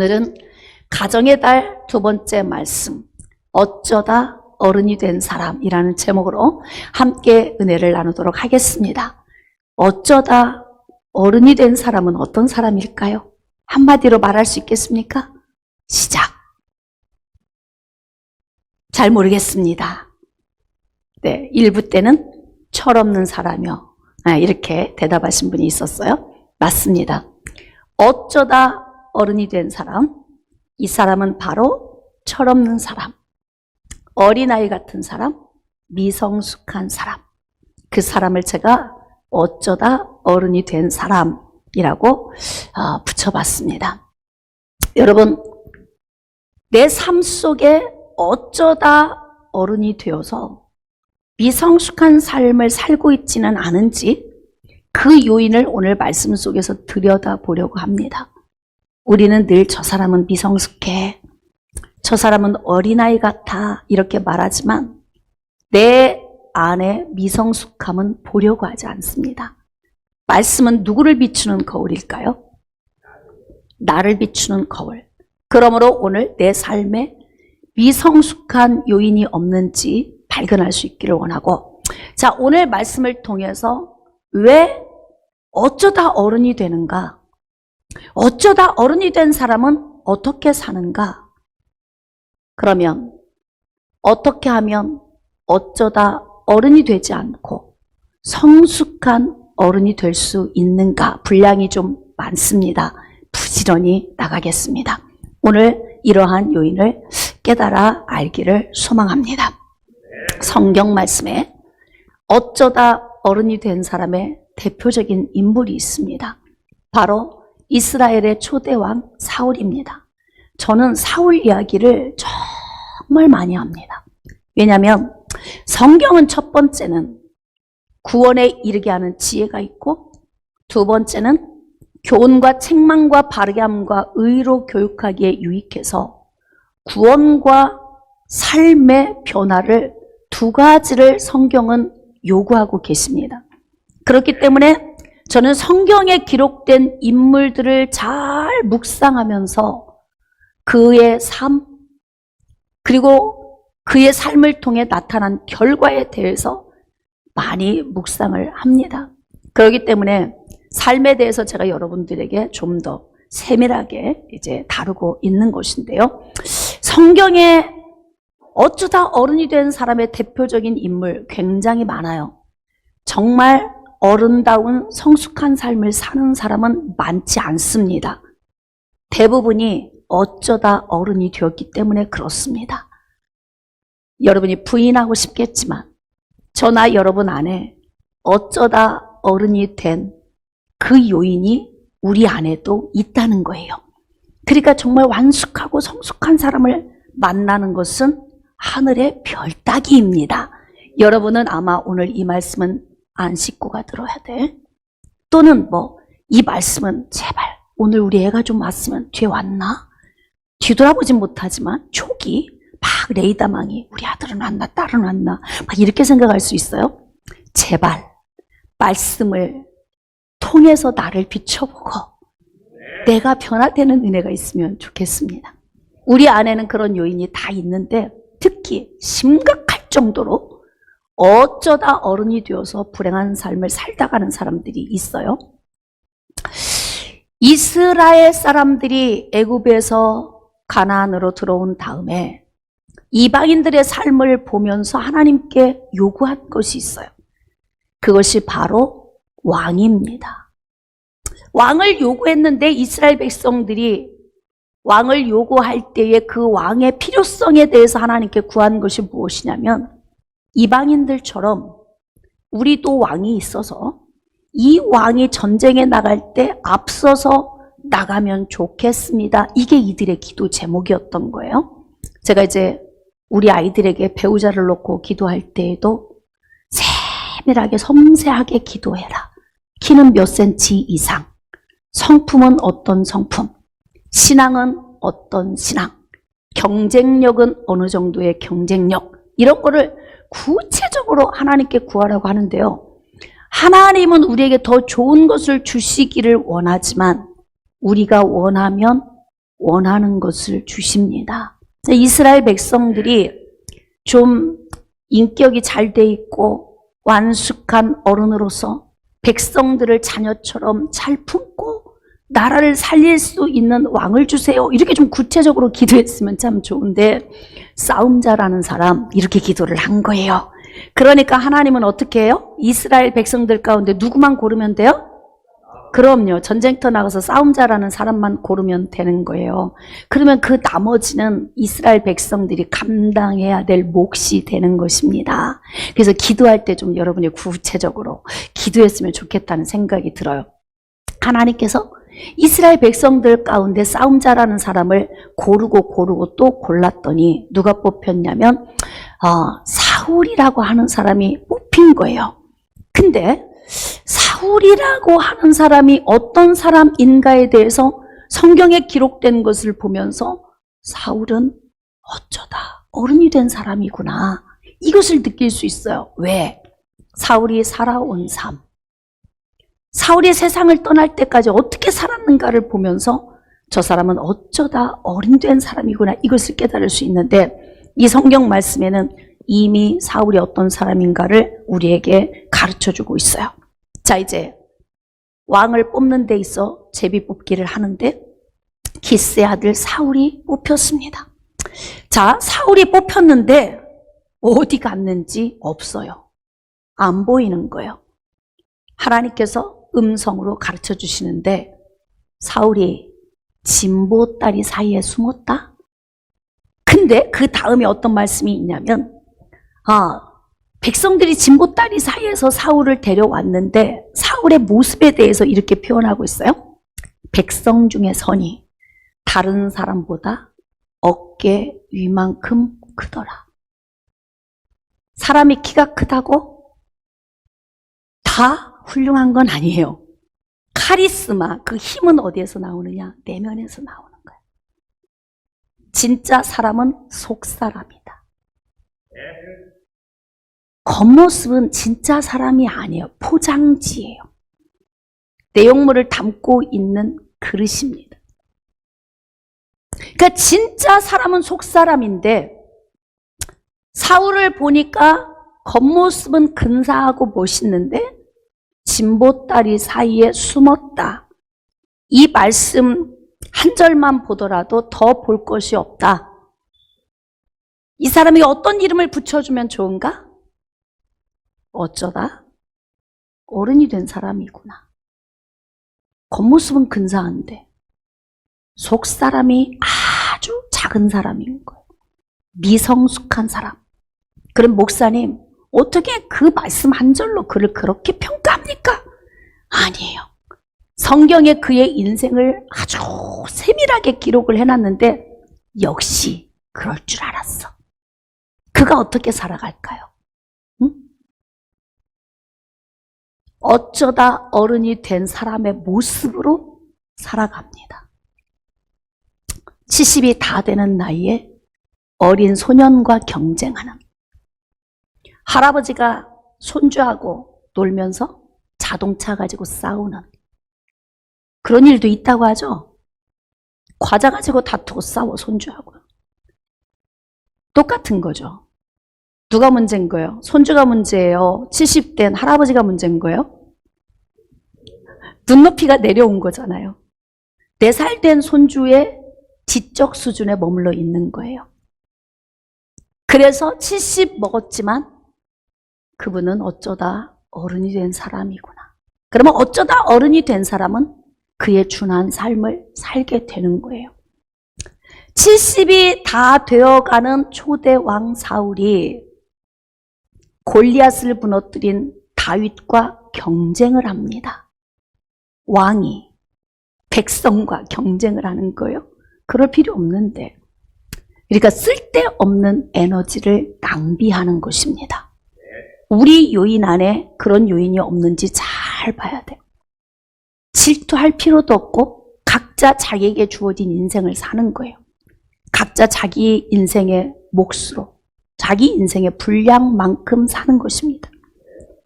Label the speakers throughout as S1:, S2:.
S1: 오늘은 가정의 달 두 번째 말씀, 어쩌다 어른이 된 사람이라는 제목으로 함께 은혜를 나누도록 하겠습니다. 어쩌다 어른이 된 사람은 어떤 사람일까요? 한마디로 말할 수 있겠습니까? 시작. 잘 모르겠습니다. 네, 1부 때는 철없는 사람이요. 이렇게 대답하신 분이 있었어요. 맞습니다. 어쩌다 어른이 된 사람, 이 사람은 바로 철없는 사람, 어린아이 같은 사람, 미성숙한 사람, 그 사람을 제가 어쩌다 어른이 된 사람이라고 붙여봤습니다. 여러분, 내 삶 속에 어쩌다 어른이 되어서 미성숙한 삶을 살고 있지는 않은지 그 요인을 오늘 말씀 속에서 들여다보려고 합니다. 우리는 늘 저 사람은 미성숙해, 저 사람은 어린아이 같아 이렇게 말하지만 내 안에 미성숙함은 보려고 하지 않습니다. 말씀은 누구를 비추는 거울일까요? 나를 비추는 거울. 그러므로 오늘 내 삶에 미성숙한 요인이 없는지 발견할 수 있기를 원하고, 자, 오늘 말씀을 통해서 왜 어쩌다 어른이 되는가? 어쩌다 어른이 된 사람은 어떻게 사는가? 그러면 어떻게 하면 어쩌다 어른이 되지 않고 성숙한 어른이 될 수 있는가? 분량이 좀 많습니다. 부지런히 나가겠습니다. 오늘 이러한 요인을 깨달아 알기를 소망합니다. 성경 말씀에 어쩌다 어른이 된 사람의 대표적인 인물이 있습니다. 바로 이스라엘의 초대왕 사울입니다. 저는 사울 이야기를 정말 많이 합니다. 왜냐하면 성경은 첫 번째는 구원에 이르게 하는 지혜가 있고, 두 번째는 교훈과 책망과 바르게 함과 의로 교육하기에 유익해서 구원과 삶의 변화를 두 가지를 성경은 요구하고 계십니다. 그렇기 때문에 저는 성경에 기록된 인물들을 잘 묵상하면서 그의 삶, 그리고 그의 삶을 통해 나타난 결과에 대해서 많이 묵상을 합니다. 그렇기 때문에 삶에 대해서 제가 여러분들에게 좀 더 세밀하게 이제 다루고 있는 것인데요. 성경에 어쩌다 어른이 된 사람의 대표적인 인물 굉장히 많아요. 정말 어른다운 성숙한 삶을 사는 사람은 많지 않습니다. 대부분이 어쩌다 어른이 되었기 때문에 그렇습니다. 여러분이 부인하고 싶겠지만 저나 여러분 안에 어쩌다 어른이 된 그 요인이 우리 안에도 있다는 거예요. 그러니까 정말 완숙하고 성숙한 사람을 만나는 것은 하늘의 별 따기입니다. 여러분은 아마 오늘 이 말씀은 안 씻고가 들어야 돼. 또는 이 말씀은 제발 오늘 우리 애가 좀 왔으면 뒤에 왔나? 뒤돌아보진 못하지만 초기 막 레이더망이 우리 아들은 왔나 딸은 왔나 막 이렇게 생각할 수 있어요. 제발 말씀을 통해서 나를 비춰보고 내가 변화되는 은혜가 있으면 좋겠습니다. 우리 안에는 그런 요인이 다 있는데 특히 심각할 정도로 어쩌다 어른이 되어서 불행한 삶을 살다가는 사람들이 있어요. 이스라엘 사람들이 애굽에서 가나안으로 들어온 다음에 이방인들의 삶을 보면서 하나님께 요구한 것이 있어요. 그것이 바로 왕입니다. 왕을 요구했는데 이스라엘 백성들이 왕을 요구할 때에 그 왕의 필요성에 대해서 하나님께 구한 것이 무엇이냐면 이방인들처럼 우리도 왕이 있어서 이 왕이 전쟁에 나갈 때 앞서서 나가면 좋겠습니다. 이게 이들의 기도 제목이었던 거예요. 제가 이제 우리 아이들에게 배우자를 놓고 기도할 때에도 세밀하게 섬세하게 기도해라. 키는 몇 센치 이상, 성품은 어떤 성품, 신앙은 어떤 신앙, 경쟁력은 어느 정도의 경쟁력, 이런 거를 구체적으로 하나님께 구하라고 하는데요. 하나님은 우리에게 더 좋은 것을 주시기를 원하지만 우리가 원하면 원하는 것을 주십니다. 이스라엘 백성들이 좀 인격이 잘 돼 있고 완숙한 어른으로서 백성들을 자녀처럼 잘 품고 나라를 살릴 수 있는 왕을 주세요. 이렇게 좀 구체적으로 기도했으면 참 좋은데 싸움자라는 사람 이렇게 기도를 한 거예요. 그러니까 하나님은 어떻게 해요? 이스라엘 백성들 가운데 누구만 고르면 돼요? 그럼요. 전쟁터 나가서 싸움자라는 사람만 고르면 되는 거예요. 그러면 그 나머지는 이스라엘 백성들이 감당해야 될 몫이 되는 것입니다. 그래서 기도할 때 좀 여러분이 구체적으로 기도했으면 좋겠다는 생각이 들어요. 하나님께서 이스라엘 백성들 가운데 싸움자라는 사람을 고르고 또 골랐더니 누가 뽑혔냐면 사울이라고 하는 사람이 뽑힌 거예요. 근데 사울이라고 하는 사람이 어떤 사람인가에 대해서 성경에 기록된 것을 보면서 사울은 어쩌다 어른이 된 사람이구나. 이것을 느낄 수 있어요. 왜? 사울이 살아온 삶. 사울이 세상을 떠날 때까지 어떻게 살았는가를 보면서 저 사람은 어쩌다 어른 된 사람이구나. 이것을 깨달을 수 있는데 이 성경 말씀에는 이미 사울이 어떤 사람인가를 우리에게 가르쳐주고 있어요. 자, 이제 왕을 뽑는 데 있어 제비 뽑기를 하는데 기스의 아들 사울이 뽑혔습니다. 자, 사울이 뽑혔는데 어디 갔는지 없어요. 안 보이는 거예요. 하나님께서 음성으로 가르쳐 주시는데 사울이 진보다리 사이에 숨었다? 근데 그 다음에 어떤 말씀이 있냐면 백성들이 진보다리 사이에서 사울을 데려왔는데 사울의 모습에 대해서 이렇게 표현하고 있어요. 백성 중에 선이 다른 사람보다 어깨 위만큼 크더라. 사람이 키가 크다고 다 훌륭한 건 아니에요. 카리스마, 그 힘은 어디에서 나오느냐? 내면에서 나오는 거예요. 진짜 사람은 속사람이다. 겉모습은 진짜 사람이 아니에요. 포장지예요. 내용물을 담고 있는 그릇입니다. 그러니까 진짜 사람은 속사람인데 사울을 보니까 겉모습은 근사하고 멋있는데 진보다리 사이에 숨었다. 이 말씀 한 절만 보더라도 더 볼 것이 없다. 이 사람이 어떤 이름을 붙여주면 좋은가? 어쩌다 어른이 된 사람이구나. 겉모습은 근사한데 속 사람이 아주 작은 사람인 거예요. 미성숙한 사람. 그럼 목사님, 어떻게 그 말씀 한 절로 그를 그렇게 평가합니까? 아니에요. 성경에 그의 인생을 아주 세밀하게 기록을 해놨는데 역시 그럴 줄 알았어. 그가 어떻게 살아갈까요? 응? 어쩌다 어른이 된 사람의 모습으로 살아갑니다. 70이 다 되는 나이에 어린 소년과 경쟁하는, 할아버지가 손주하고 놀면서 자동차 가지고 싸우는 그런 일도 있다고 하죠. 과자 가지고 다투고 싸워, 손주하고. 똑같은 거죠. 누가 문제인 거예요? 손주가 문제예요? 70된 할아버지가 문제인 거예요? 눈높이가 내려온 거잖아요. 4살 된 손주의 지적 수준에 머물러 있는 거예요. 그래서 70 먹었지만 그분은 어쩌다 어른이 된 사람이구나. 그러면 어쩌다 어른이 된 사람은 그에 준한 삶을 살게 되는 거예요. 70이 다 되어가는 초대 왕 사울이 골리앗을 무너뜨린 다윗과 경쟁을 합니다. 왕이 백성과 경쟁을 하는 거예요. 그럴 필요 없는데. 그러니까 쓸데없는 에너지를 낭비하는 것입니다. 우리 요인 안에 그런 요인이 없는지 잘 봐야 돼요. 질투할 필요도 없고 각자 자기에게 주어진 인생을 사는 거예요. 각자 자기 인생의 몫으로 자기 인생의 분량만큼 사는 것입니다.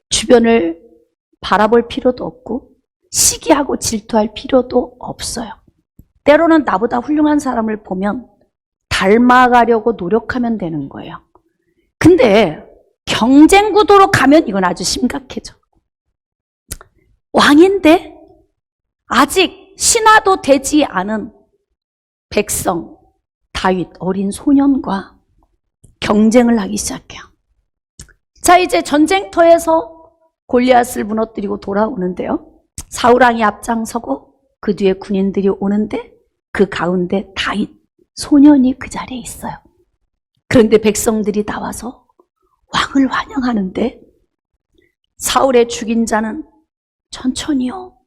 S1: 주변을 바라볼 필요도 없고 시기하고 질투할 필요도 없어요. 때로는 나보다 훌륭한 사람을 보면 닮아가려고 노력하면 되는 거예요. 근데 경쟁 구도로 가면 이건 아주 심각해져. 왕인데 아직 신하도 되지 않은 백성 다윗 어린 소년과 경쟁을 하기 시작해요. 자, 이제 전쟁터에서 골리앗을 무너뜨리고 돌아오는데요. 사울왕이 앞장서고 그 뒤에 군인들이 오는데 그 가운데 다윗 소년이 그 자리에 있어요. 그런데 백성들이 나와서 왕을 환영하는데 사울의 죽인 자는 천천히요,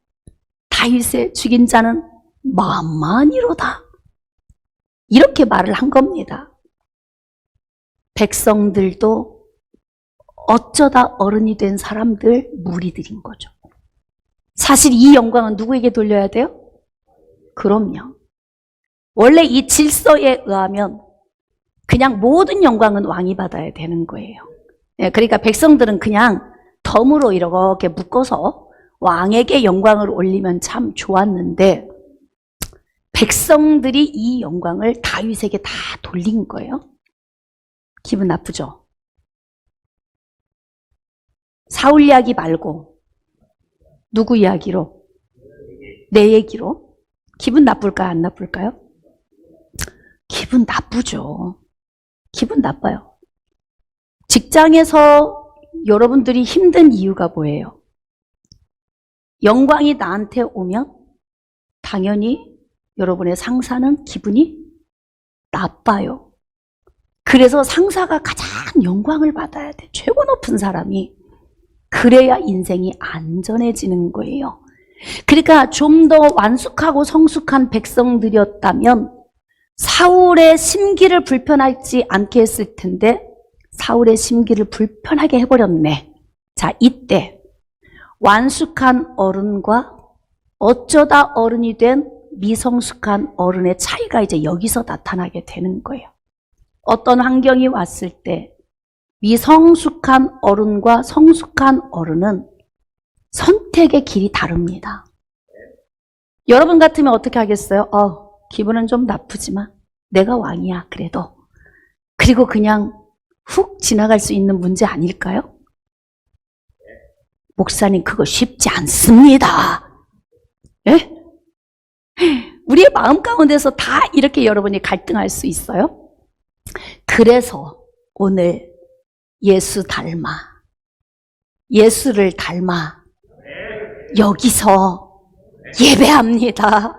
S1: 다윗의 죽인 자는 만만히로다, 이렇게 말을 한 겁니다. 백성들도 어쩌다 어른이 된 사람들 무리들인 거죠. 사실 이 영광은 누구에게 돌려야 돼요? 그럼요. 원래 이 질서에 의하면 그냥 모든 영광은 왕이 받아야 되는 거예요. 그러니까 백성들은 그냥 덤으로 이렇게 묶어서 왕에게 영광을 올리면 참 좋았는데 백성들이 이 영광을 다윗에게 다 돌린 거예요. 기분 나쁘죠? 사울 이야기 말고 누구 이야기로? 내 얘기로? 기분 나쁠까요? 안 나쁠까요? 기분 나쁘죠. 기분 나빠요. 직장에서 여러분들이 힘든 이유가 뭐예요? 영광이 나한테 오면 당연히 여러분의 상사는 기분이 나빠요. 그래서 상사가 가장 영광을 받아야 돼. 최고 높은 사람이. 그래야 인생이 안전해지는 거예요. 그러니까 좀 더 완숙하고 성숙한 백성들이었다면 사울의 심기를 불편하지 않게 했을 텐데 사울의 심기를 불편하게 해버렸네. 자, 이때 완숙한 어른과 어쩌다 어른이 된 미성숙한 어른의 차이가 이제 여기서 나타나게 되는 거예요. 어떤 환경이 왔을 때 미성숙한 어른과 성숙한 어른은 선택의 길이 다릅니다. 여러분 같으면 어떻게 하겠어요? 기분은 좀 나쁘지만 내가 왕이야 그래도. 그리고 그냥 훅 지나갈 수 있는 문제 아닐까요? 목사님, 그거 쉽지 않습니다. 예? 우리의 마음 가운데서 다 이렇게 여러분이 갈등할 수 있어요? 그래서 오늘 예수 닮아, 예수를 닮아 여기서 예배합니다.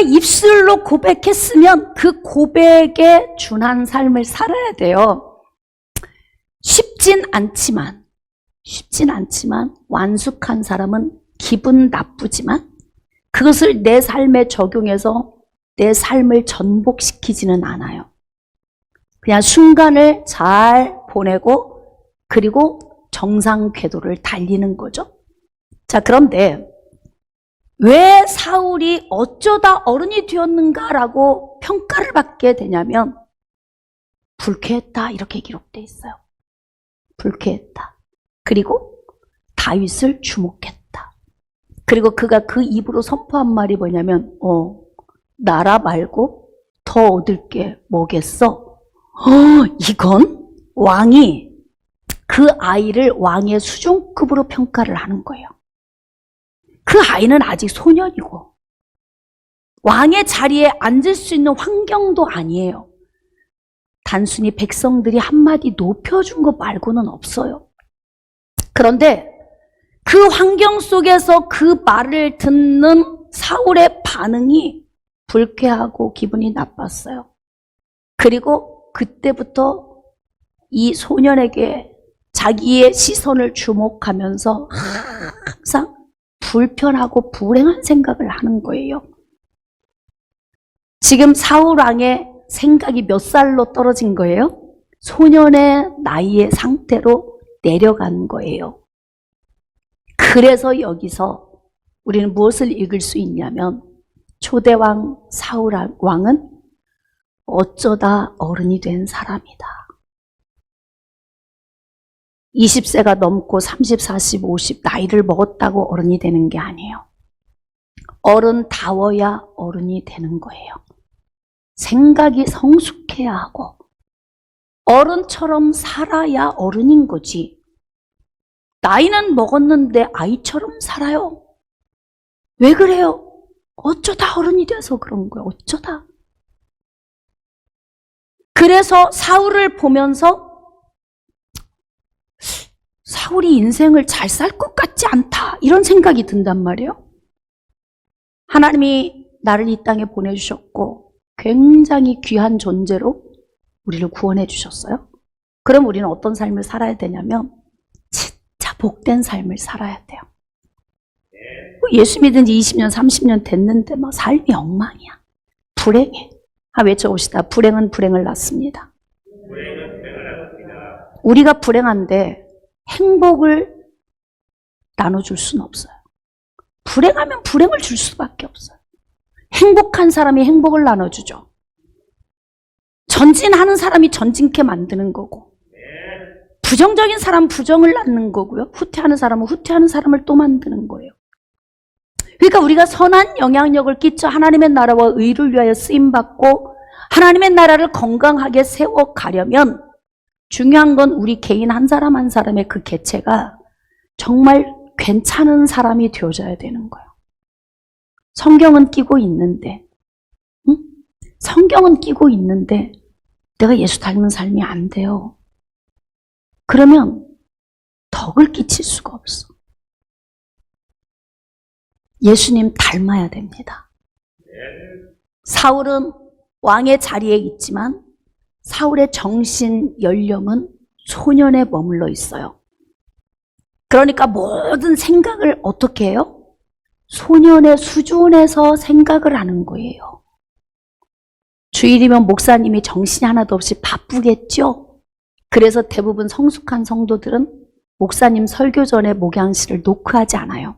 S1: 입술로 고백했으면 그 고백에 준한 삶을 살아야 돼요. 쉽진 않지만 완숙한 사람은 기분 나쁘지만 그것을 내 삶에 적용해서 내 삶을 전복시키지는 않아요. 그냥 순간을 잘 보내고 그리고 정상 궤도를 달리는 거죠. 자, 그런데 왜 사울이 어쩌다 어른이 되었는가라고 평가를 받게 되냐면 불쾌했다, 이렇게 기록되어 있어요. 불쾌했다. 그리고 다윗을 주목했다. 그리고 그가 그 입으로 선포한 말이 뭐냐면 나라 말고 더 얻을 게 뭐겠어? 이건 왕이 그 아이를 왕의 수종급으로 평가를 하는 거예요. 그 아이는 아직 소년이고 왕의 자리에 앉을 수 있는 환경도 아니에요. 단순히 백성들이 한마디 높여준 것 말고는 없어요. 그런데 그 환경 속에서 그 말을 듣는 사울의 반응이 불쾌하고 기분이 나빴어요. 그리고 그때부터 이 소년에게 자기의 시선을 주목하면서 항상 불편하고 불행한 생각을 하는 거예요. 지금 사울왕의 생각이 몇 살로 떨어진 거예요? 소년의 나이의 상태로 내려간 거예요. 그래서 여기서 우리는 무엇을 읽을 수 있냐면 초대왕 사울왕은 어쩌다 어른이 된 사람이다. 20세가 넘고 30, 40, 50 나이를 먹었다고 어른이 되는 게 아니에요. 어른다워야 어른이 되는 거예요. 생각이 성숙해야 하고 어른처럼 살아야 어른인 거지. 나이는 먹었는데 아이처럼 살아요. 왜 그래요? 어쩌다 어른이 돼서 그런 거예요. 어쩌다. 그래서 사울을 보면서 사울이 인생을 잘 살 것 같지 않다, 이런 생각이 든단 말이에요. 하나님이 나를 이 땅에 보내주셨고 굉장히 귀한 존재로 우리를 구원해 주셨어요. 그럼 우리는 어떤 삶을 살아야 되냐면 진짜 복된 삶을 살아야 돼요. 예수 믿은 지 20년, 30년 됐는데 막 삶이 엉망이야. 불행해. 외쳐봅시다. 불행은 불행을 낳습니다. 우리가 불행한데 행복을 나눠줄 수는 없어요. 불행하면 불행을 줄 수밖에 없어요. 행복한 사람이 행복을 나눠주죠. 전진하는 사람이 전진케 만드는 거고, 부정적인 사람은 부정을 낳는 거고요. 후퇴하는 사람은 후퇴하는 사람을 또 만드는 거예요. 그러니까 우리가 선한 영향력을 끼쳐 하나님의 나라와 의를 위하여 쓰임받고 하나님의 나라를 건강하게 세워가려면 중요한 건 우리 개인 한 사람 한 사람의 그 개체가 정말 괜찮은 사람이 되어져야 되는 거예요. 성경은 끼고 있는데, 성경은 끼고 있는데 내가 예수 닮은 삶이 안 돼요. 그러면 덕을 끼칠 수가 없어. 예수님 닮아야 됩니다. 사울은 왕의 자리에 있지만 사울의 정신 연령은 소년에 머물러 있어요. 그러니까 모든 생각을 어떻게 해요? 소년의 수준에서 생각을 하는 거예요. 주일이면 목사님이 정신이 하나도 없이 바쁘겠죠? 그래서 대부분 성숙한 성도들은 목사님 설교 전에 목양실을 노크하지 않아요.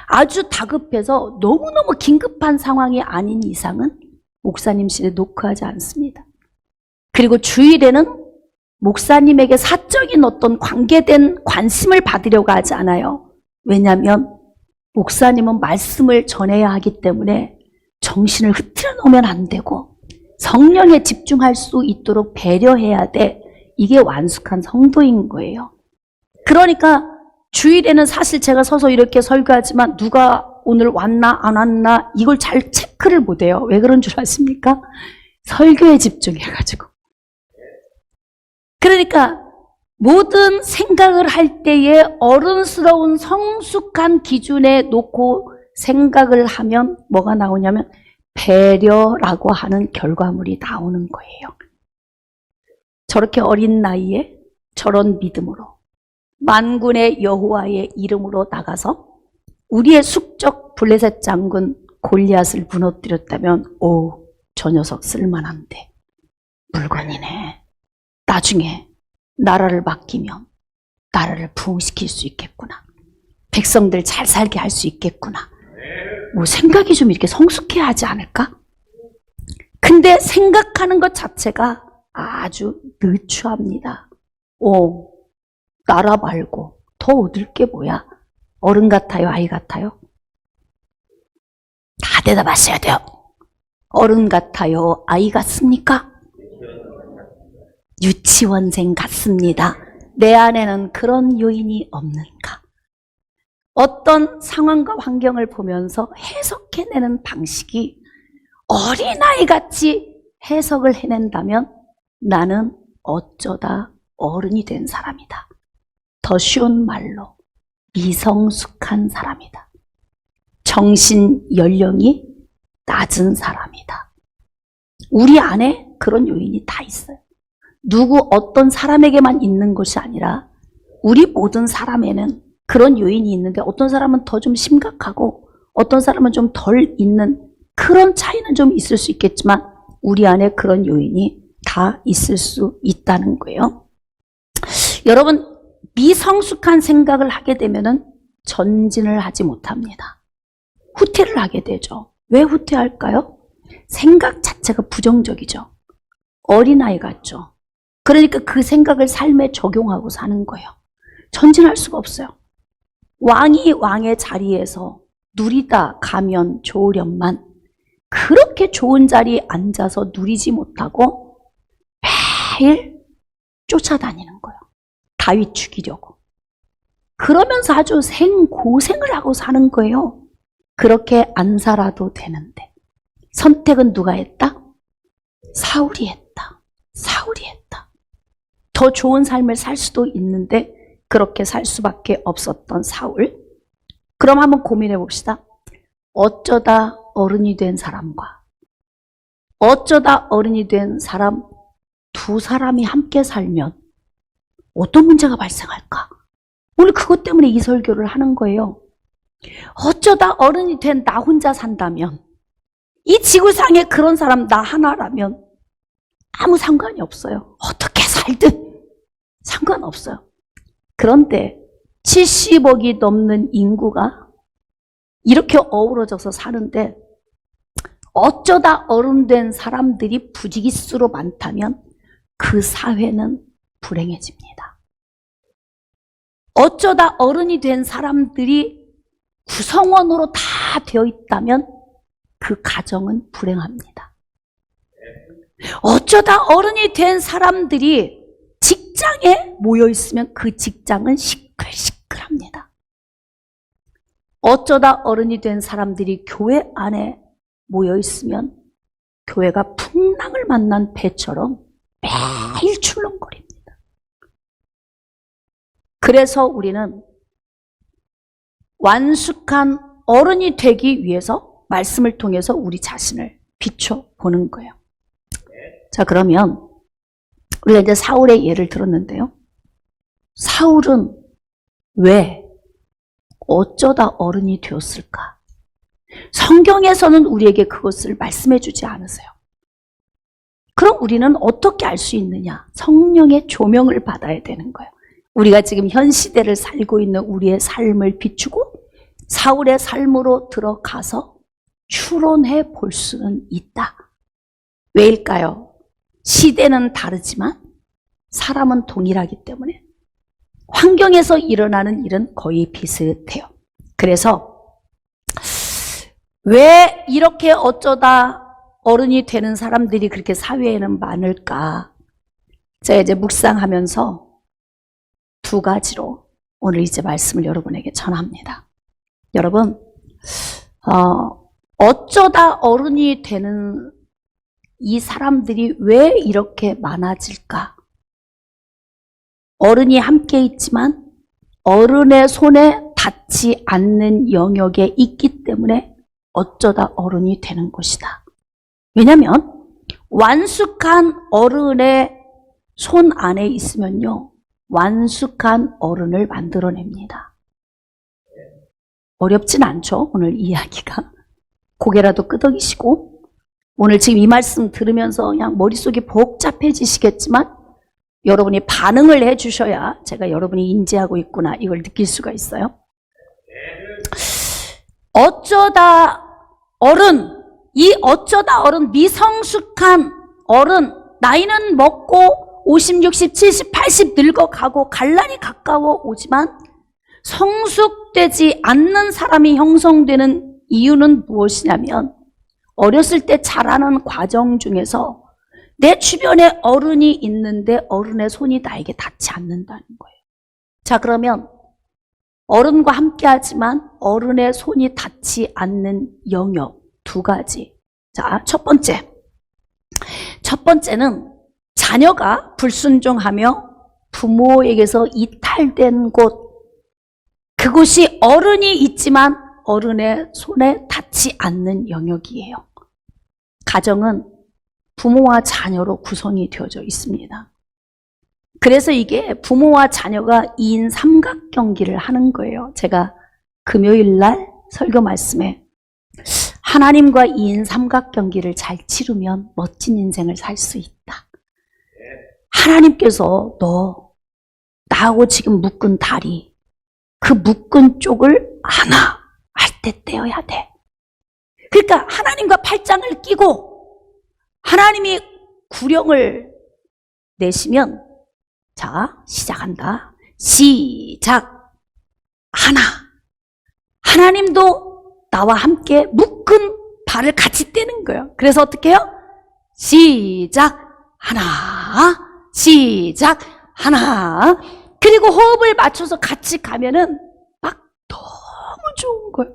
S1: 아주 다급해서 너무너무 긴급한 상황이 아닌 이상은 목사님실에 노크하지 않습니다. 그리고 주일에는 목사님에게 사적인 어떤 관계된 관심을 받으려고 하지 않아요. 왜냐하면 목사님은 말씀을 전해야 하기 때문에 정신을 흐트러 놓으면 안 되고 성령에 집중할 수 있도록 배려해야 돼. 이게 완숙한 성도인 거예요. 그러니까 주일에는 사실 제가 서서 이렇게 설교하지만 누가 오늘 왔나 안 왔나 이걸 잘 체크를 못해요. 왜 그런 줄 아십니까? 설교에 집중해가지고. 그러니까 모든 생각을 할 때에 어른스러운 성숙한 기준에 놓고 생각을 하면 뭐가 나오냐면 배려라고 하는 결과물이 나오는 거예요. 저렇게 어린 나이에 저런 믿음으로 만군의 여호와의 이름으로 나가서 우리의 숙적 블레셋 장군 골리앗을 무너뜨렸다면 오, 저 녀석 쓸만한데 물건이네. 나중에 나라를 맡기면 나라를 부흥시킬 수 있겠구나. 백성들 잘 살게 할 수 있겠구나. 뭐 생각이 좀 이렇게 성숙해야 하지 않을까? 근데 생각하는 것 자체가 아주 느추합니다. 오, 나라 말고 더 얻을 게 뭐야? 어른 같아요? 아이 같아요? 다 대답하셔야 돼요. 어른 같아요? 아이 같습니까? 유치원생 같습니다. 내 안에는 그런 요인이 없는가? 어떤 상황과 환경을 보면서 해석해내는 방식이 어린아이같이 해석을 해낸다면 나는 어쩌다 어른이 된 사람이다. 더 쉬운 말로 미성숙한 사람이다. 정신 연령이 낮은 사람이다. 우리 안에 그런 요인이 다 있어요. 누구 어떤 사람에게만 있는 것이 아니라 우리 모든 사람에는 그런 요인이 있는데 어떤 사람은 더 좀 심각하고 어떤 사람은 좀 덜 있는 그런 차이는 좀 있을 수 있겠지만 우리 안에 그런 요인이 다 있을 수 있다는 거예요. 여러분, 미성숙한 생각을 하게 되면은 전진을 하지 못합니다. 후퇴를 하게 되죠. 왜 후퇴할까요? 생각 자체가 부정적이죠. 어린아이 같죠. 그러니까 그 생각을 삶에 적용하고 사는 거예요. 전진할 수가 없어요. 왕이 왕의 자리에서 누리다 가면 좋으련만 그렇게 좋은 자리에 앉아서 누리지 못하고 매일 쫓아다니는 거예요. 다윗 죽이려고. 그러면서 아주 생고생을 하고 사는 거예요. 그렇게 안 살아도 되는데. 선택은 누가 했다? 사울이 했다. 사울이 했다. 더 좋은 삶을 살 수도 있는데 그렇게 살 수밖에 없었던 사울. 그럼 한번 고민해 봅시다. 어쩌다 어른이 된 사람과 어쩌다 어른이 된 사람 두 사람이 함께 살면 어떤 문제가 발생할까? 오늘 그것 때문에 이 설교를 하는 거예요. 어쩌다 어른이 된 나 혼자 산다면, 이 지구상에 그런 사람 나 하나라면 아무 상관이 없어요. 어떻게 살든 상관없어요. 그런데 70억이 넘는 인구가 이렇게 어우러져서 사는데 어쩌다 어른 된 사람들이 부지기수로 많다면 그 사회는 불행해집니다. 어쩌다 어른이 된 사람들이 구성원으로 다 되어 있다면 그 가정은 불행합니다. 어쩌다 어른이 된 사람들이 직장에 모여 있으면 그 직장은 시끌시끌합니다. 어쩌다 어른이 된 사람들이 교회 안에 모여 있으면 교회가 풍랑을 만난 배처럼 매일 출렁거립니다. 그래서 우리는 완숙한 어른이 되기 위해서 말씀을 통해서 우리 자신을 비춰보는 거예요. 자, 그러면 우리가 이제 사울의 예를 들었는데요. 사울은 왜 어쩌다 어른이 되었을까? 성경에서는 우리에게 그것을 말씀해 주지 않으세요. 그럼 우리는 어떻게 알 수 있느냐? 성령의 조명을 받아야 되는 거예요. 우리가 지금 현 시대를 살고 있는 우리의 삶을 비추고 사울의 삶으로 들어가서 추론해 볼 수는 있다. 왜일까요? 시대는 다르지만 사람은 동일하기 때문에 환경에서 일어나는 일은 거의 비슷해요. 그래서 왜 이렇게 어쩌다 어른이 되는 사람들이 그렇게 사회에는 많을까? 제가 이제 묵상하면서 두 가지로 오늘 이제 말씀을 여러분에게 전합니다. 여러분, 어쩌다 어른이 되는 이 사람들이 왜 이렇게 많아질까? 어른이 함께 있지만 어른의 손에 닿지 않는 영역에 있기 때문에 어쩌다 어른이 되는 것이다. 왜냐하면 완숙한 어른의 손 안에 있으면요, 완숙한 어른을 만들어냅니다. 어렵진 않죠, 오늘 이야기가. 고개라도 끄덕이시고, 오늘 지금 이 말씀 들으면서 그냥 머릿속이 복잡해지시겠지만 여러분이 반응을 해주셔야 제가 여러분이 인지하고 있구나 이걸 느낄 수가 있어요. 어쩌다 어른, 이 어쩌다 어른, 미성숙한 어른, 나이는 먹고 50, 60, 70, 80 늙어가고 갈날이 가까워 오지만 성숙되지 않는 사람이 형성되는 이유는 무엇이냐면 어렸을 때 자라는 과정 중에서 내 주변에 어른이 있는데 어른의 손이 나에게 닿지 않는다는 거예요. 자, 그러면 어른과 함께 하지만 어른의 손이 닿지 않는 영역 두 가지. 자, 첫 번째는 자녀가 불순종하며 부모에게서 이탈된 곳, 그곳이 어른이 있지만 어른의 손에 닿지 않는 영역이에요. 가정은 부모와 자녀로 구성이 되어져 있습니다. 그래서 이게 부모와 자녀가 2인 삼각경기를 하는 거예요. 제가 금요일 날 설교 말씀에 하나님과 2인 삼각경기를 잘 치르면 멋진 인생을 살 수 있다. 하나님께서 너 나하고 지금 묶은 다리, 그 묶은 쪽을 하나 할 때 떼어야 돼. 그러니까 하나님과 팔짱을 끼고 하나님이 구령을 내시면, 자, 시작한다. 시작. 하나. 하나님도 나와 함께 묶은 발을 같이 떼는 거예요. 그래서 어떻게 해요? 시작, 하나, 시작, 하나. 그리고 호흡을 맞춰서 같이 가면은 막 너무 좋은 거예요.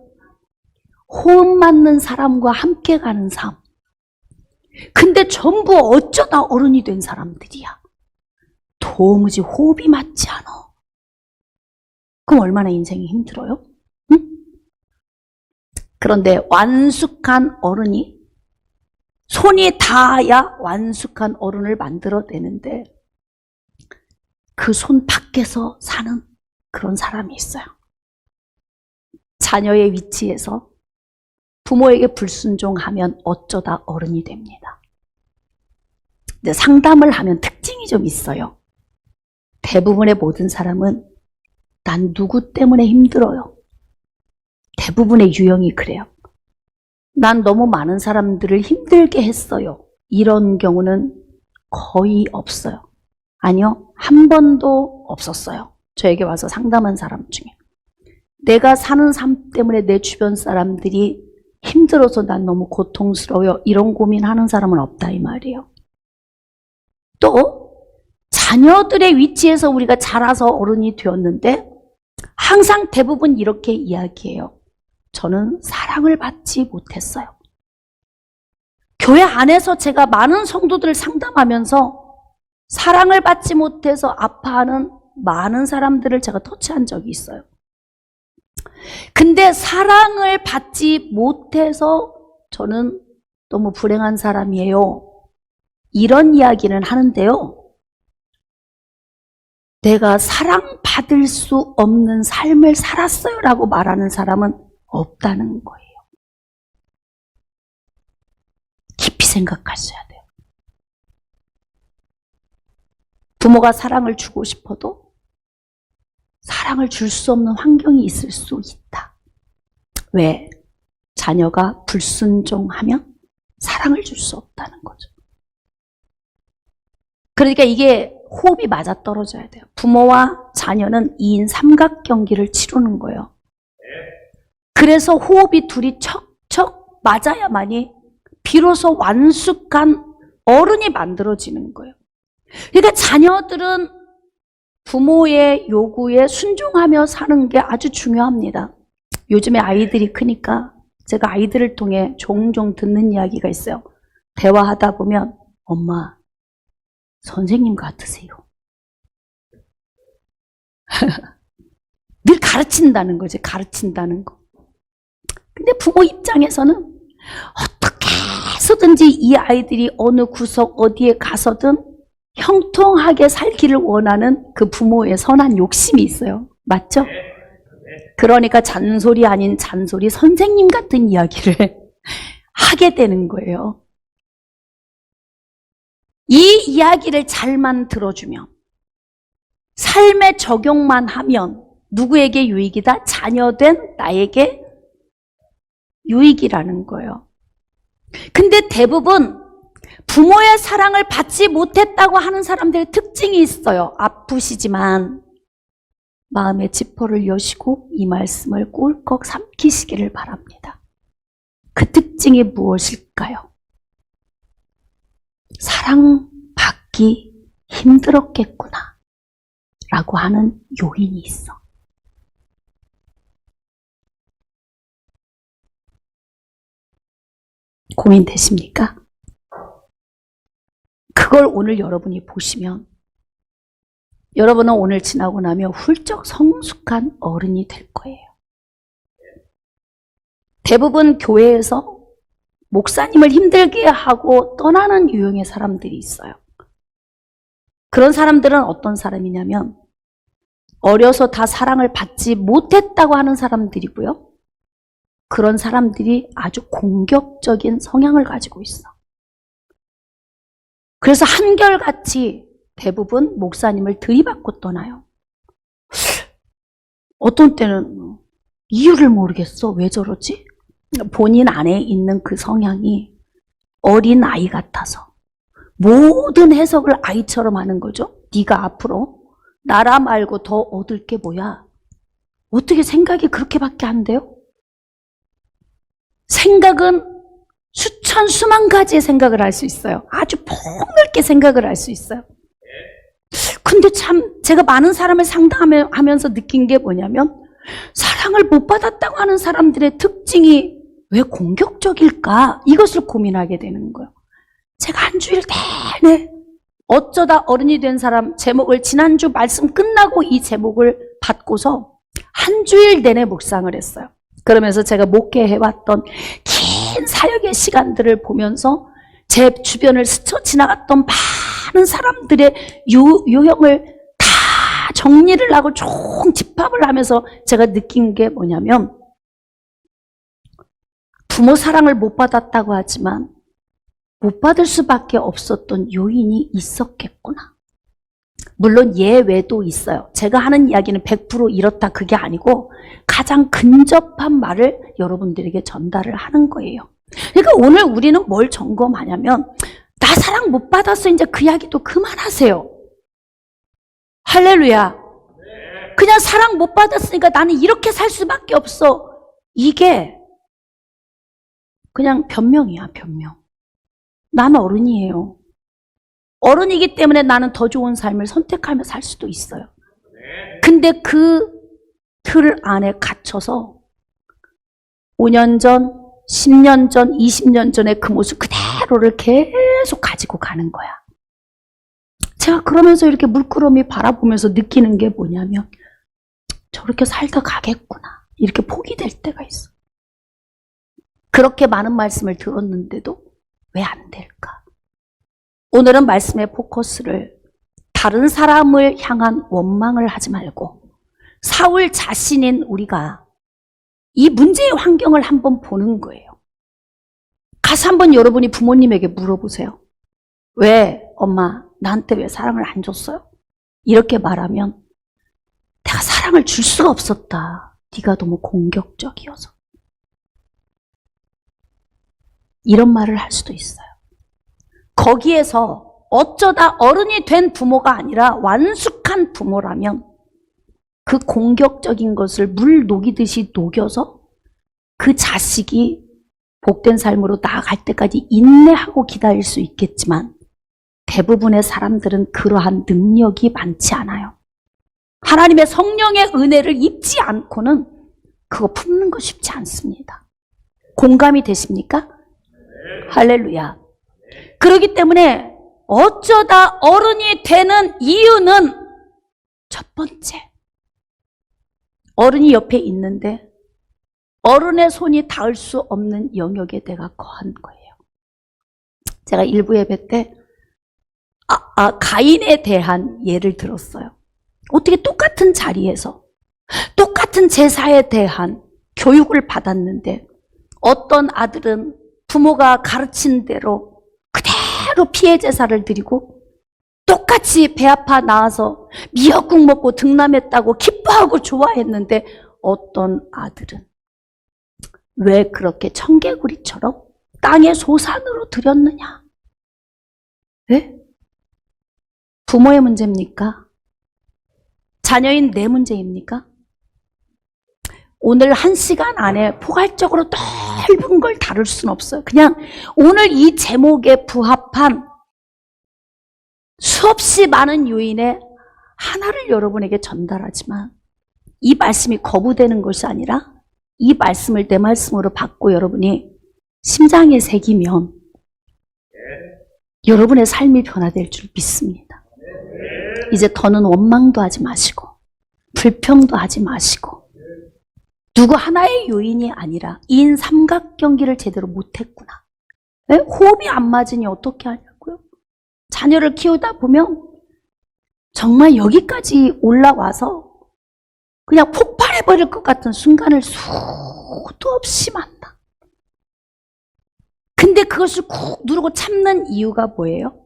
S1: 호흡 맞는 사람과 함께 가는 삶. 근데 전부 어쩌다 어른이 된 사람들이야. 도무지 호흡이 맞지 않아. 그럼 얼마나 인생이 힘들어요? 응? 그런데 완숙한 어른이 손이 닿아야 완숙한 어른을 만들어내는데 그 손 밖에서 사는 그런 사람이 있어요. 자녀의 위치에서 부모에게 불순종하면 어쩌다 어른이 됩니다. 근데 상담을 하면 특징이 좀 있어요. 대부분의 모든 사람은 난 누구 때문에 힘들어요. 대부분의 유형이 그래요. 난 너무 많은 사람들을 힘들게 했어요. 이런 경우는 거의 없어요. 아니요, 한 번도 없었어요. 저에게 와서 상담한 사람 중에. 내가 사는 삶 때문에 내 주변 사람들이 힘들어서 난 너무 고통스러워요. 이런 고민하는 사람은 없다 이 말이에요. 또 자녀들의 위치에서 우리가 자라서 어른이 되었는데 항상 대부분 이렇게 이야기해요. 저는 사랑을 받지 못했어요. 교회 안에서 제가 많은 성도들을 상담하면서 사랑을 받지 못해서 아파하는 많은 사람들을 제가 터치한 적이 있어요. 근데 사랑을 받지 못해서 저는 너무 불행한 사람이에요. 이런 이야기는 하는데요. 내가 사랑받을 수 없는 삶을 살았어요 라고 말하는 사람은 없다는 거예요. 깊이 생각하셔야 돼요. 부모가 사랑을 주고 싶어도 사랑을 줄 수 없는 환경이 있을 수 있다. 왜? 자녀가 불순종하면 사랑을 줄 수 없다는 거죠. 그러니까 이게 호흡이 맞아떨어져야 돼요. 부모와 자녀는 2인 삼각경기를 치르는 거예요. 그래서 호흡이 둘이 척척 맞아야만이 비로소 완숙한 어른이 만들어지는 거예요. 그러니까 자녀들은 부모의 요구에 순종하며 사는 게 아주 중요합니다. 요즘에 아이들이 크니까 제가 아이들을 통해 종종 듣는 이야기가 있어요. 대화하다 보면 엄마, 선생님 같으세요. 늘 가르친다는 거지, 가르친다는 거. 근데 부모 입장에서는 어떻게 해서든지 이 아이들이 어느 구석 어디에 가서든 형통하게 살기를 원하는 그 부모의 선한 욕심이 있어요. 맞죠? 그러니까 잔소리 아닌 잔소리, 선생님 같은 이야기를 하게 되는 거예요. 이 이야기를 잘만 들어주면, 삶에 적용만 하면 누구에게 유익이다? 자녀된 나에게 유익이라는 거예요. 근데 대부분 부모의 사랑을 받지 못했다고 하는 사람들의 특징이 있어요. 아프시지만 마음의 지퍼를 여시고 이 말씀을 꿀꺽 삼키시기를 바랍니다. 그 특징이 무엇일까요? 사랑받기 힘들었겠구나 라고 하는 요인이 있어. 고민되십니까? 그걸 오늘 여러분이 보시면 여러분은 오늘 지나고 나면 훌쩍 성숙한 어른이 될 거예요. 대부분 교회에서 목사님을 힘들게 하고 떠나는 유형의 사람들이 있어요. 그런 사람들은 어떤 사람이냐면 어려서 다 사랑을 받지 못했다고 하는 사람들이고요. 그런 사람들이 아주 공격적인 성향을 가지고 있어. 그래서 한결같이 대부분 목사님을 들이받고 떠나요. 어떤 때는 이유를 모르겠어. 왜 저러지? 본인 안에 있는 그 성향이 어린 아이 같아서 모든 해석을 아이처럼 하는 거죠. 네가 앞으로 나라 말고 더 얻을 게 뭐야? 어떻게 생각이 그렇게밖에 안 돼요? 생각은 수천 수만 가지의 생각을 할 수 있어요. 아주 폭넓게 생각을 할 수 있어요. 근데 참 제가 많은 사람을 상담하면서 느낀 게 뭐냐면 사랑을 못 받았다고 하는 사람들의 특징이 왜 공격적일까? 이것을 고민하게 되는 거예요. 제가 한 주일 내내 어쩌다 어른이 된 사람 제목을 지난주 말씀 끝나고 이 제목을 받고서 한 주일 내내 묵상을 했어요. 그러면서 제가 목회해왔던 긴 사역의 시간들을 보면서 제 주변을 스쳐 지나갔던 많은 사람들의 유형을 다 정리를 하고 총 집합을 하면서 제가 느낀 게 뭐냐면 부모 사랑을 못 받았다고 하지만 못 받을 수밖에 없었던 요인이 있었겠구나. 물론 예외도 있어요. 제가 하는 이야기는 100% 이렇다 그게 아니고 가장 근접한 말을 여러분들에게 전달을 하는 거예요. 그러니까 오늘 우리는 뭘 점검하냐면 나 사랑 못 받았어 이제 그 이야기도 그만하세요. 할렐루야. 그냥 사랑 못 받았으니까 나는 이렇게 살 수밖에 없어. 이게 그냥 변명이야, 변명. 나는 어른이에요. 어른이기 때문에 나는 더 좋은 삶을 선택하며 살 수도 있어요. 근데 그 틀 안에 갇혀서 5년 전, 10년 전, 20년 전의 그 모습 그대로를 계속 가지고 가는 거야. 제가 그러면서 이렇게 물끄러미 바라보면서 느끼는 게 뭐냐면 저렇게 살다 가겠구나. 이렇게 포기될 때가 있어. 그렇게 많은 말씀을 들었는데도 왜 안 될까? 오늘은 말씀의 포커스를 다른 사람을 향한 원망을 하지 말고 사울 자신인 우리가 이 문제의 환경을 한번 보는 거예요. 가서 한번 여러분이 부모님에게 물어보세요. 왜 엄마 나한테 왜 사랑을 안 줬어요? 이렇게 말하면 내가 사랑을 줄 수가 없었다. 네가 너무 공격적이어서. 이런 말을 할 수도 있어요. 거기에서 어쩌다 어른이 된 부모가 아니라 완숙한 부모라면 그 공격적인 것을 물 녹이듯이 녹여서 그 자식이 복된 삶으로 나아갈 때까지 인내하고 기다릴 수 있겠지만 대부분의 사람들은 그러한 능력이 많지 않아요. 하나님의 성령의 은혜를 입지 않고는 그거 품는 거 쉽지 않습니다. 공감이 되십니까? 할렐루야. 그렇기 때문에 어쩌다 어른이 되는 이유는 첫 번째, 어른이 옆에 있는데 어른의 손이 닿을 수 없는 영역에 내가 거한 거예요. 제가 일부 예배 때 가인에 대한 예를 들었어요. 어떻게 똑같은 자리에서 똑같은 제사에 대한 교육을 받았는데 어떤 아들은 부모가 가르친 대로 그대로 피해 제사를 드리고 똑같이 배 아파 나와서 미역국 먹고 등남했다고 기뻐하고 좋아했는데 어떤 아들은 왜 그렇게 청개구리처럼 땅의 소산으로 드렸느냐? 네? 부모의 문제입니까? 자녀인 내 문제입니까? 오늘 1시간 안에 포괄적으로 넓은 걸 다룰 수는 없어요. 그냥 오늘 이 제목에 부합한 수없이 많은 요인의 하나를 여러분에게 전달하지만 이 말씀이 거부되는 것이 아니라 이 말씀을 내 말씀으로 받고 여러분이 심장에 새기면 여러분의 삶이 변화될 줄 믿습니다. 이제 더는 원망도 하지 마시고 불평도 하지 마시고 누구 하나의 요인이 아니라 2인 삼각경기를 제대로 못했구나. 왜? 호흡이 안 맞으니 어떻게 하냐고요? 자녀를 키우다 보면 정말 여기까지 올라와서 그냥 폭발해버릴 것 같은 순간을 수도 없이 만나. 근데 그것을 꾹 누르고 참는 이유가 뭐예요?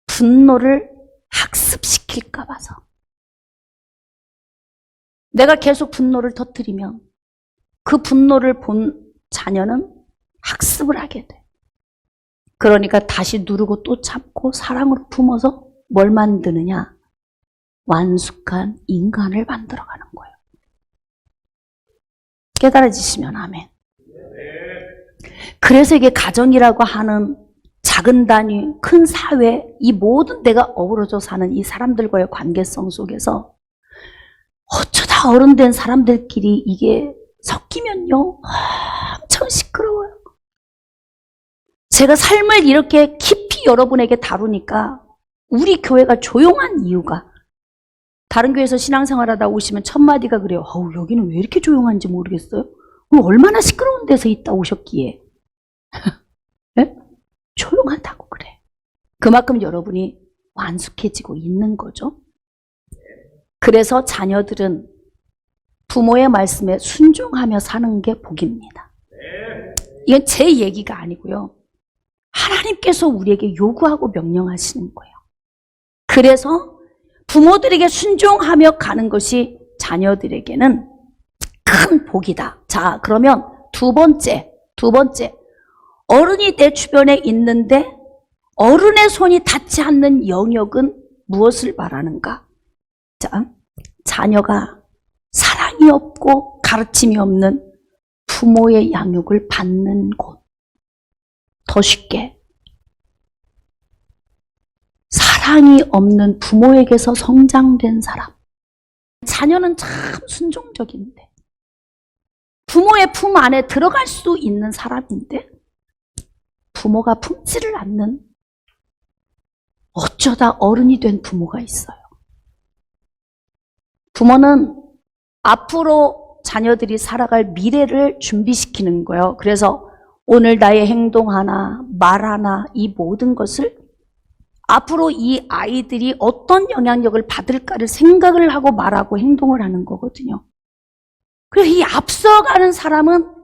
S1: 분노를 학습시킬까 봐서. 내가 계속 분노를 터뜨리면 그 분노를 본 자녀는 학습을 하게 돼. 그러니까 다시 누르고 또 참고 사랑으로 품어서 뭘 만드느냐? 완숙한 인간을 만들어가는 거예요. 깨달아지시면 아멘. 그래서 이게 가정이라고 하는 작은 단위, 큰 사회, 이 모든 데가 어우러져 사는 이 사람들과의 관계성 속에서 어쩌다 어른 된 사람들끼리 이게 섞이면요, 엄청 시끄러워요. 제가 삶을 이렇게 깊이 여러분에게 다루니까 우리 교회가 조용한 이유가, 다른 교회에서 신앙생활하다 오시면 첫 마디가 그래요. 여기는 왜 이렇게 조용한지 모르겠어요. 얼마나 시끄러운 데서 있다 오셨기에. 네? 조용하다고 그래. 그만큼 여러분이 완숙해지고 있는 거죠. 그래서 자녀들은 부모의 말씀에 순종하며 사는 게 복입니다. 이건 제 얘기가 아니고요. 하나님께서 우리에게 요구하고 명령하시는 거예요. 그래서 부모들에게 순종하며 가는 것이 자녀들에게는 큰 복이다. 자, 그러면 두 번째. 어른이 내 주변에 있는데 어른의 손이 닿지 않는 영역은 무엇을 말하는가? 자, 자녀가 사랑이 없고 가르침이 없는 부모의 양육을 받는 곳. 더 쉽게, 사랑이 없는 부모에게서 성장된 사람. 자녀는 참 순종적인데, 부모의 품 안에 들어갈 수 있는 사람인데 부모가 품지를 않는, 어쩌다 어른이 된 부모가 있어요. 부모는 앞으로 자녀들이 살아갈 미래를 준비시키는 거예요. 그래서 오늘 나의 행동 하나, 말 하나, 이 모든 것을 앞으로 이 아이들이 어떤 영향력을 받을까를 생각을 하고 말하고 행동을 하는 거거든요. 그래서 이 앞서가는 사람은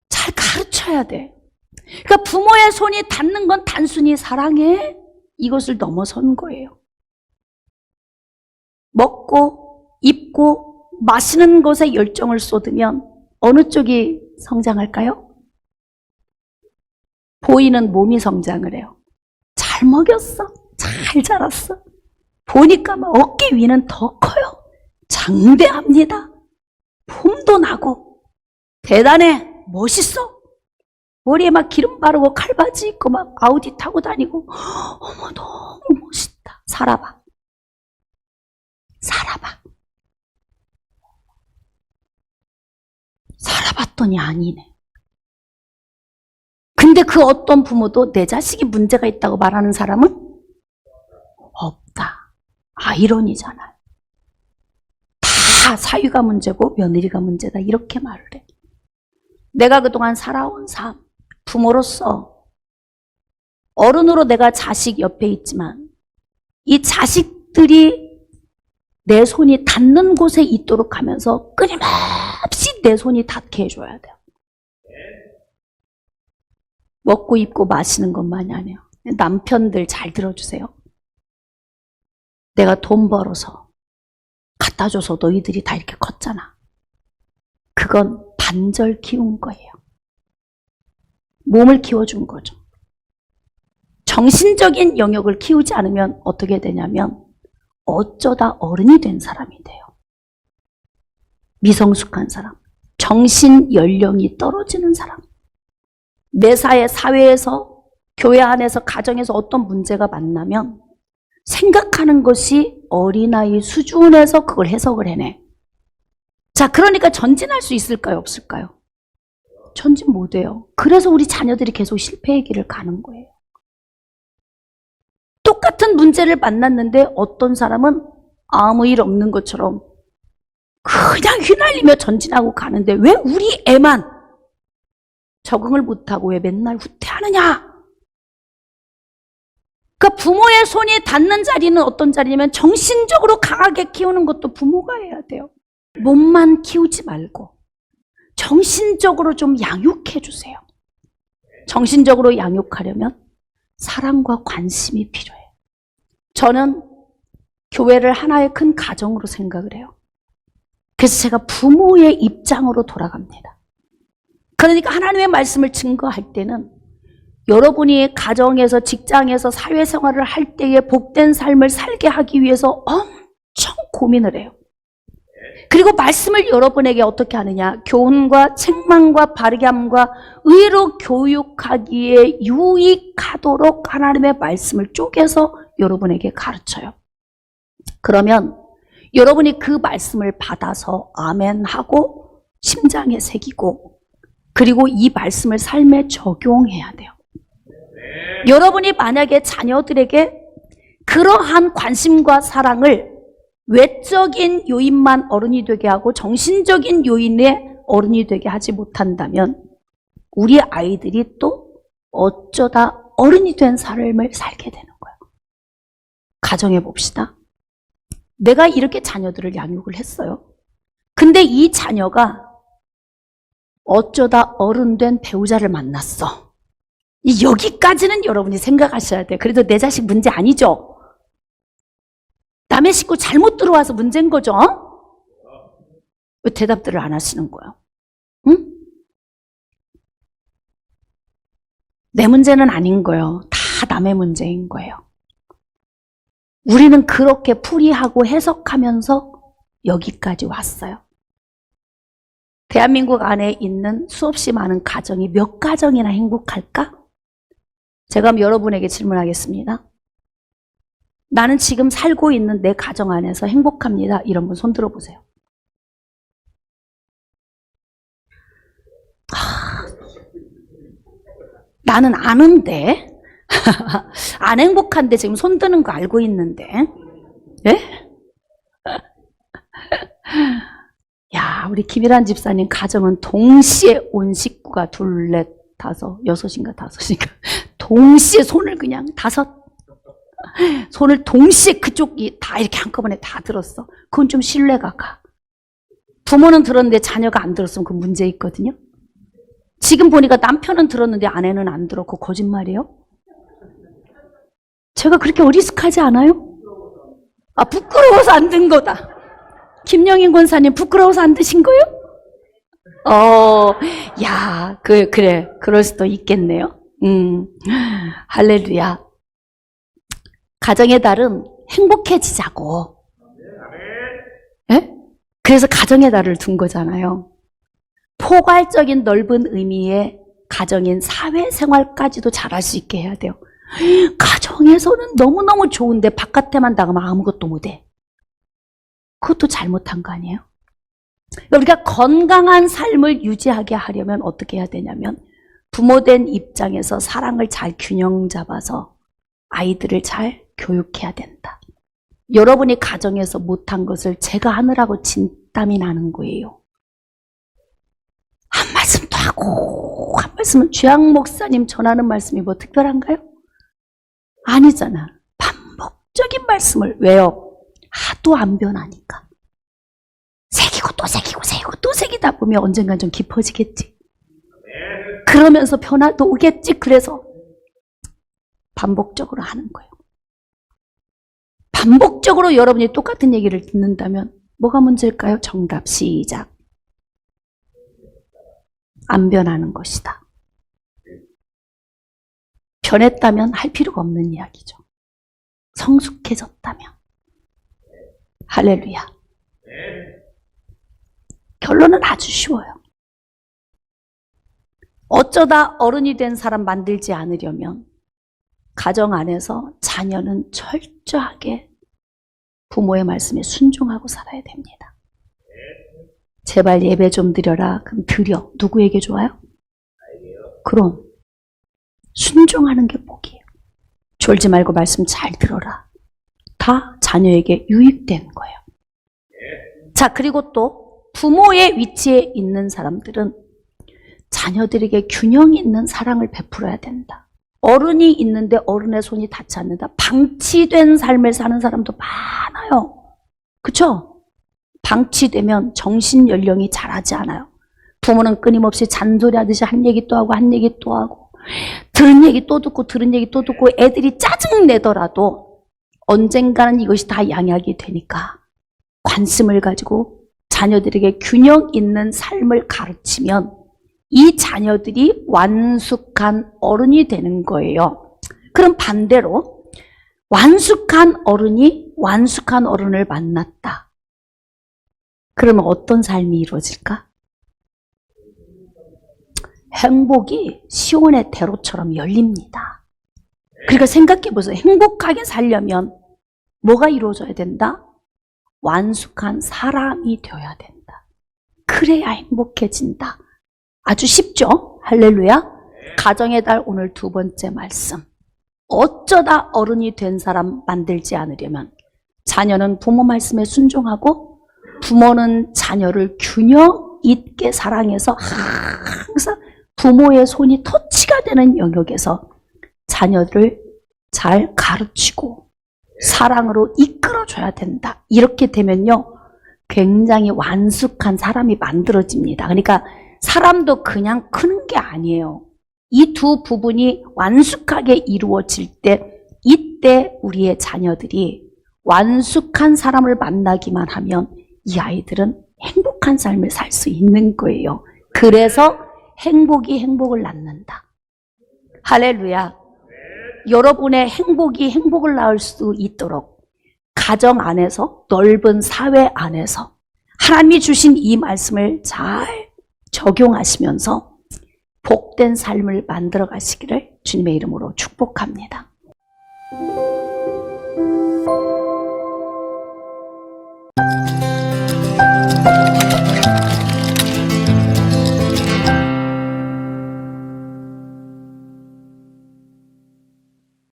S1: 잘 가르쳐야 돼. 그러니까 부모의 손이 닿는 건 단순히 사랑해, 이것을 넘어선 거예요. 먹고 입고 마시는 것에 열정을 쏟으면 어느 쪽이 성장할까요? 보이는 몸이 성장을 해요. 잘 먹였어, 잘 자랐어. 보니까 막 어깨 위는 더 커요. 장대합니다. 폼도 나고 대단해, 멋있어. 머리에 막 기름 바르고 칼바지 입고 막 아우디 타고 다니고, 어머 너무 멋있다. 살아봐. 살아봤더니 아니네. 근데 그 어떤 부모도 내 자식이 문제가 있다고 말하는 사람은 없다. 아이러니잖아요. 다 사위가 문제고 며느리가 문제다, 이렇게 말을 해. 내가 그동안 살아온 삶, 부모로서 어른으로 내가 자식 옆에 있지만 이 자식들이 내 손이 닿는 곳에 있도록 하면서 끊임없이 내 손이 닿게 해줘야 돼요. 먹고 입고 마시는 것만이 아니에요. 남편들 잘 들어주세요. 내가 돈 벌어서 갖다 줘서 너희들이 다 이렇게 컸잖아. 그건 반절 키운 거예요. 몸을 키워준 거죠. 정신적인 영역을 키우지 않으면 어떻게 되냐면 어쩌다 어른이 된 사람이 돼요. 미성숙한 사람, 정신 연령이 떨어지는 사람. 매사에 사회에서, 교회 안에서, 가정에서 어떤 문제가 만나면 생각하는 것이 어린아이 수준에서 그걸 해석을 해내. 자, 그러니까 전진할 수 있을까요, 없을까요? 전진 못해요. 그래서 우리 자녀들이 계속 실패의 길을 가는 거예요. 똑같은 문제를 만났는데 어떤 사람은 아무 일 없는 것처럼 그냥 휘날리며 전진하고 가는데 왜 우리 애만 적응을 못하고 왜 맨날 후퇴하느냐? 그러니까 부모의 손이 닿는 자리는 어떤 자리냐면 정신적으로 강하게 키우는 것도 부모가 해야 돼요. 몸만 키우지 말고 정신적으로 좀 양육해 주세요. 정신적으로 양육하려면 사랑과 관심이 필요해요. 저는 교회를 하나의 큰 가정으로 생각을 해요. 그래서 제가 부모의 입장으로 돌아갑니다. 그러니까 하나님의 말씀을 증거할 때는 여러분이 가정에서, 직장에서, 사회생활을 할 때에 복된 삶을 살게 하기 위해서 엄청 고민을 해요. 그리고 말씀을 여러분에게 어떻게 하느냐? 교훈과 책망과 바르게 함과 의로 교육하기에 유익하도록 하나님의 말씀을 쪼개서 여러분에게 가르쳐요. 그러면 여러분이 그 말씀을 받아서 아멘 하고 심장에 새기고 그리고 이 말씀을 삶에 적용해야 돼요. 여러분이 만약에 자녀들에게 그러한 관심과 사랑을 외적인 요인만 어른이 되게 하고 정신적인 요인의 어른이 되게 하지 못한다면 우리 아이들이 또 어쩌다 어른이 된 삶을 살게 되는 거예요. 가정해 봅시다. 내가 이렇게 자녀들을 양육을 했어요. 근데 이 자녀가 어쩌다 어른 된 배우자를 만났어. 여기까지는 여러분이 생각하셔야 돼요. 그래도 내 자식 문제 아니죠? 남의 식구 잘못 들어와서 문제인 거죠? 왜 대답들을 안 하시는 거예요? 응? 내 문제는 아닌 거예요. 다 남의 문제인 거예요. 우리는 그렇게 풀이하고 해석하면서 여기까지 왔어요. 대한민국 안에 있는 수없이 많은 가정이 몇 가정이나 행복할까? 제가 여러분에게 질문하겠습니다. 나는 지금 살고 있는 내 가정 안에서 행복합니다. 이런 분 손 들어보세요. 나는 아는데 안 행복한데 지금 손 드는 거 알고 있는데 예? 야, 우리 김일환 집사님 가정은 동시에 온 식구가 둘, 넷, 다섯, 여섯인가 다섯인가 동시에 손을 그냥 다섯 손을 동시에 그쪽이 다 이렇게 한꺼번에 다 들었어. 그건 좀 신뢰가 가. 부모는 들었는데 자녀가 안 들었으면 그 문제 있거든요. 지금 보니까 남편은 들었는데 아내는 안 들어. 그거 거짓말이에요? 제가 그렇게 어리숙하지 않아요? 아, 부끄러워서 안 든 거다. 김영인 권사님 부끄러워서 안 드신 거예요? 야, 그래. 그럴 수도 있겠네요. 할렐루야. 가정의 달은 행복해지자고. 예? 그래서 가정의 달을 둔 거잖아요. 포괄적인 넓은 의미의 가정인 사회생활까지도 잘할 수 있게 해야 돼요. 가정에서는 너무너무 좋은데 바깥에만 나가면 아무것도 못해. 그것도 잘못한 거 아니에요? 우리가 건강한 삶을 유지하게 하려면 어떻게 해야 되냐면 부모된 입장에서 사랑을 잘 균형 잡아서 아이들을 잘 교육해야 된다. 여러분이 가정에서 못한 것을 제가 하느라고 진땀이 나는 거예요. 한 말씀도 하고 한 말씀은 주양 목사님 전하는 말씀이 뭐 특별한가요? 아니잖아. 반복적인 말씀을 왜요? 하도 안 변하니까. 새기고 또 새기고 새기고 또 새기다 보면 언젠간 좀 깊어지겠지. 그러면서 변화도 오겠지. 그래서 반복적으로 하는 거예요. 반복적으로 여러분이 똑같은 얘기를 듣는다면 뭐가 문제일까요? 정답 시작. 안 변하는 것이다. 변했다면 할 필요가 없는 이야기죠. 성숙해졌다면. 할렐루야. 결론은 아주 쉬워요. 어쩌다 어른이 된 사람 만들지 않으려면 가정 안에서 자녀는 철저하게 부모의 말씀에 순종하고 살아야 됩니다. 제발 예배 좀 드려라. 그럼 드려. 누구에게 좋아요? 그럼 순종하는 게 복이에요. 졸지 말고 말씀 잘 들어라. 다 자녀에게 유익되는 거예요. 자, 그리고 또 부모의 위치에 있는 사람들은 자녀들에게 균형 있는 사랑을 베풀어야 된다. 어른이 있는데 어른의 손이 닿지 않는다. 방치된 삶을 사는 사람도 많아요. 그렇죠? 방치되면 정신 연령이 자라지 않아요. 부모는 끊임없이 잔소리하듯이 한 얘기 또 하고 한 얘기 또 하고 들은 얘기 또 듣고 들은 얘기 또 듣고 애들이 짜증내더라도 언젠가는 이것이 다 양약이 되니까 관심을 가지고 자녀들에게 균형 있는 삶을 가르치면 이 자녀들이 완숙한 어른이 되는 거예요. 그럼 반대로 완숙한 어른이 완숙한 어른을 만났다. 그러면 어떤 삶이 이루어질까? 행복이 시온의 대로처럼 열립니다. 그러니까 생각해 보세요. 행복하게 살려면 뭐가 이루어져야 된다? 완숙한 사람이 되어야 된다. 그래야 행복해진다. 아주 쉽죠? 할렐루야. 가정의 달 오늘 두 번째 말씀. 어쩌다 어른이 된 사람 만들지 않으려면 자녀는 부모 말씀에 순종하고 부모는 자녀를 균형 있게 사랑해서 항상 부모의 손이 터치가 되는 영역에서 자녀들을 잘 가르치고 사랑으로 이끌어줘야 된다. 이렇게 되면요, 굉장히 완숙한 사람이 만들어집니다. 그러니까 사람도 그냥 크는 게 아니에요. 이 두 부분이 완숙하게 이루어질 때, 이때 우리의 자녀들이 완숙한 사람을 만나기만 하면 이 아이들은 행복한 삶을 살 수 있는 거예요. 그래서 행복이 행복을 낳는다. 할렐루야. 여러분의 행복이 행복을 낳을 수 있도록 가정 안에서, 넓은 사회 안에서 하나님이 주신 이 말씀을 잘 적용하시면서 복된 삶을 만들어 가시기를 주님의 이름으로 축복합니다.